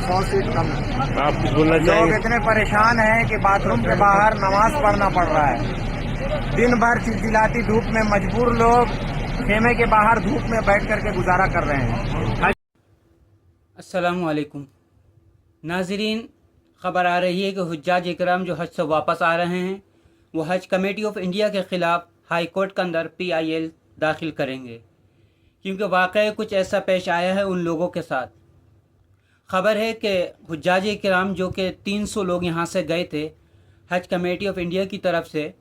100 seat कम है। आप कुछ बोलना लोग चाहेंगे? इतने परेशान हैं कि बाथरूम के बाहर नमाज पढ़ना पड़ रहा है। दिन भर चिलचिलाती धूप में मजबूर लोग खेमे के बाहर धूप में बैठ करके गुजारा कर रहे हैं। अस्सलामु अलैकुम नाज़रीन, ख़बर आ रही है कि हुज्जाज इकराम जो हज से वापस आ रहे हैं वो हज कमेटी ऑफ इंडिया के ख़िलाफ़ हाई कोर्ट के अंदर PIL दाखिल करेंगे, क्योंकि वाक़ई कुछ ऐसा पेश आया है उन लोगों के साथ। ख़बर है कि हुज्जाज इकराम जो कि 300 लोग यहाँ से गए थे हज कमेटी ऑफ इंडिया की तरफ से,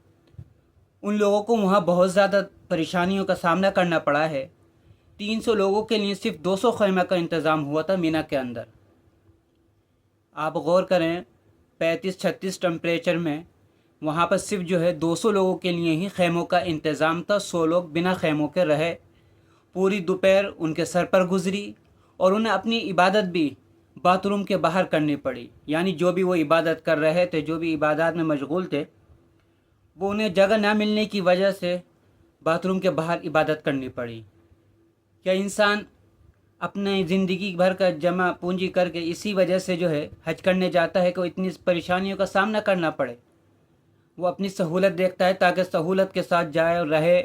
उन लोगों को वहाँ बहुत ज़्यादा परेशानियों का सामना करना पड़ा है। 300 लोगों के लिए सिर्फ 200 खैमा का इंतज़ाम हुआ था मीना के अंदर। आप गौर करें, 35-36 टेम्परेचर में वहाँ पर सिर्फ जो है 200 लोगों के लिए ही खैमों का इंतज़ाम था। 100 लोग बिना खैमों के रहे। पूरी दोपहर उनके सर पर गुजरी और उन्हें अपनी इबादत भी बाथरूम के बाहर करनी पड़ी। यानी जो भी वो इबादत कर रहे थे, जो भी इबादत में मशगूल थे, वो उन्हें जगह ना मिलने की वजह से बाथरूम के बाहर इबादत करनी पड़ी। क्या इंसान अपने ज़िंदगी भर का जमा पूंजी करके इसी वजह से जो है हज करने जाता है कि वो इतनी परेशानियों का सामना करना पड़े? वो अपनी सहूलत देखता है ताकि सहूलत के साथ जाए और रहे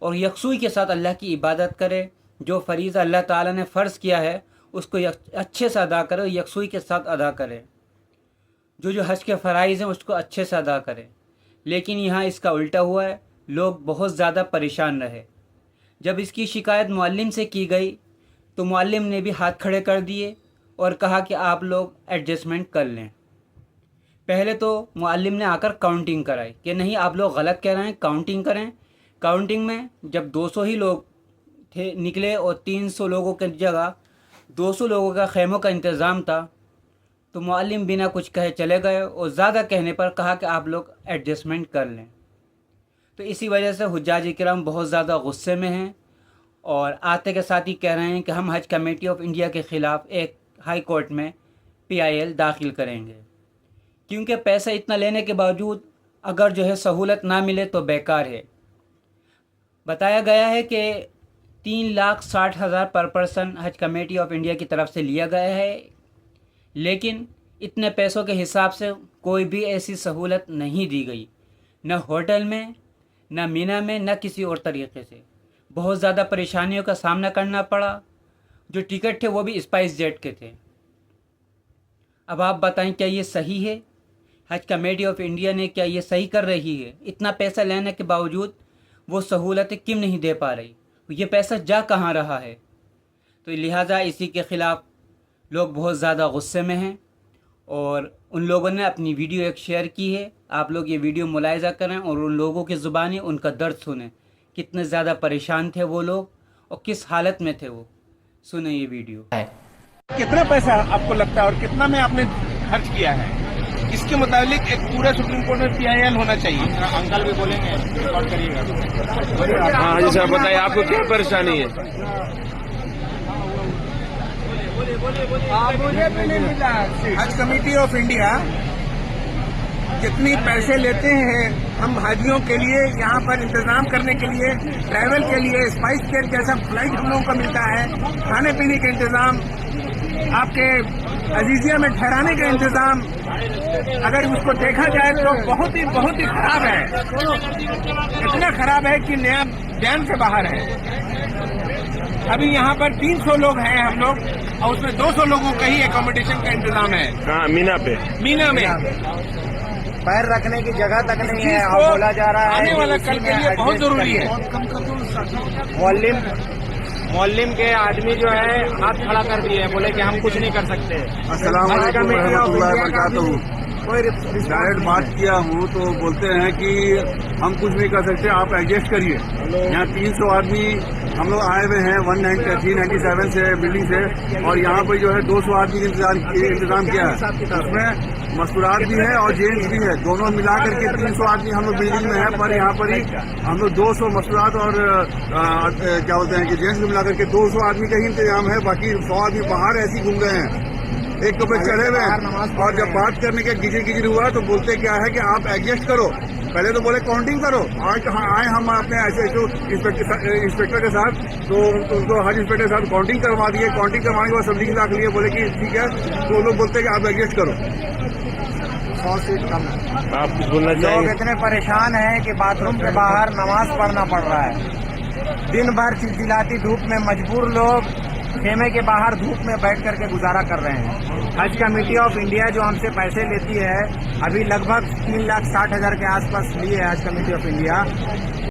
और यकसुई के साथ अल्लाह की इबादत करे। जो फ़रीज़ा अल्लाह ताला ने फ़र्ज़ किया है उसको अच्छे से अदा करे और यकसुई के साथ अदा करे। जो हज के फ़राइज़ हैं उसको अच्छे से अदा करे। लेकिन यहाँ इसका उल्टा हुआ है, लोग बहुत ज़्यादा परेशान रहे। जब इसकी शिकायत मुअल्लिम से की गई तो मुअल्लिम ने भी हाथ खड़े कर दिए और कहा कि आप लोग एडजस्टमेंट कर लें। पहले तो मुअल्लिम ने आकर काउंटिंग कराई कि नहीं, आप लोग गलत कह रहे हैं, काउंटिंग करें। काउंटिंग में जब 200 ही लोग थे निकले और 300 लोगों की जगह 200 लोगों का खैमों का इंतज़ाम था, तो मुअल्लिम बिना कुछ कहे चले गए और ज़्यादा कहने पर कहा कि आप लोग एडजस्टमेंट कर लें। तो इसी वजह से हुज्जाज इकराम बहुत ज़्यादा गुस्से में हैं और आते के साथ ही कह रहे हैं कि हम हज कमेटी ऑफ इंडिया के ख़िलाफ़ एक हाई कोर्ट में PIL दाखिल करेंगे, क्योंकि पैसा इतना लेने के बावजूद अगर जो है सहूलत ना मिले तो बेकार है। बताया गया है कि 3,60,000 पर पर्सन हज कमेटी ऑफ इंडिया की तरफ से लिया गया है, लेकिन इतने पैसों के हिसाब से कोई भी ऐसी सहूलत नहीं दी गई, न होटल में, न मीना में, न किसी और तरीके से। बहुत ज़्यादा परेशानियों का सामना करना पड़ा। जो टिकट थे वो भी स्पाइस जेट के थे। अब आप बताएं, क्या ये सही है? हज कमेटी ऑफ इंडिया ने क्या ये सही कर रही है? इतना पैसा लेने के बावजूद वो सहूलतें क्यों नहीं दे पा रही? ये पैसा जा कहाँ रहा है? तो लिहाजा इसी के ख़िलाफ़ लोग बहुत ज़्यादा गुस्से में हैं और उन लोगों ने अपनी वीडियो एक शेयर की है। आप लोग ये वीडियो मुलाहिज़ा करें और उन लोगों की ज़ुबानी उनका दर्द सुनें, कितने ज़्यादा परेशान थे वो लोग और किस हालत में थे वो। सुने ये वीडियो। कितना पैसा आपको लगता है और कितना में आपने खर्च किया है? इसके मुताबिक एक पूरा सुप्रीम कोर्ट में PIL होना चाहिए। अंकल भी बोलेंगे, रिकॉर्ड करिएगा। हाँ जी साहब, बताइए आपको क्या परेशानी है? मुझे भी नहीं मिला। हज कमेटी ऑफ इंडिया जितनी पैसे लेते हैं हम हाजियों के लिए, यहाँ पर इंतजाम करने के लिए, ट्रैवल के लिए, स्पाइस जेट जैसा फ्लाइट हम लोगों को मिलता है, खाने पीने का इंतजाम, आपके अजीजिया में ठहराने का इंतजाम, अगर उसको देखा जाए तो बहुत ही खराब है। इतना खराब है कि नया ध्यान से बाहर है। अभी यहाँ पर 300 लोग हैं हम लोग और उसमें 200 लोगों का ही एकोमोडेशन का इंतजाम है। हाँ, मीना में पैर रखने की जगह तक नहीं है और बोला जा रहा है आने वाला कल के लिए बहुत जरूरी है। मुअल्लिम के आदमी जो है हाथ खड़ा कर दिए, बोले कि हम कुछ नहीं कर सकते। अस्सलाम वालेकुम रहमतुल्लाहि व बरकातहू। डायरेक्ट बात किया हूँ तो बोलते हैं कि हम कुछ नहीं कर सकते, आप एडजस्ट करिए। यहाँ 300 आदमी हम लोग आए हुए हैं 397 से बिल्डिंग से, और यहाँ पर जो है 200 आदमी इंतजाम किया है। उसमें मस्तूरात भी है और जेंट्स भी है, दोनों मिला करके 300 आदमी हम लोग बिल्डिंग में है। पर यहाँ पर ही हम लोग 200 मस्तूरात और क्या बोलते हैं कि जेंट्स को मिला करके 200 आदमी का ही इंतजाम है। बाकी 100 आदमी बाहर ऐसे ही घूम रहे हैं, एक तो पे चढ़े हुए हैं। और जब बात करने के गिजर हुआ तो बोलते क्या है कि आप एडजस्ट करो। पहले तो बोले काउंटिंग करो, आज आए हम अपने SHO इंस्पेक्टर के साथ, तो उनको हज इंस्पेक्टर के साथ काउंटिंग करवा दिए। काउंटिंग करवाने के बाद सब लाख लिए, बोले कि ठीक है, तो वो लोग बोलते हैं कि आप एडजस्ट करो। 100 सीट कम है। आप कुछ बोलना लोग चाहिए? इतने परेशान हैं कि बाथरूम के बाहर नमाज पढ़ना पड़ रहा है। दिन भर चिलचिलाती धूप में मजबूर लोग खेमे के बाहर धूप में बैठ करके गुजारा कर रहे हैं। हज कमेटी ऑफ इंडिया जो हमसे पैसे लेती है, अभी लगभग 3,60,000 के आसपास लिए है हज कमेटी ऑफ इंडिया।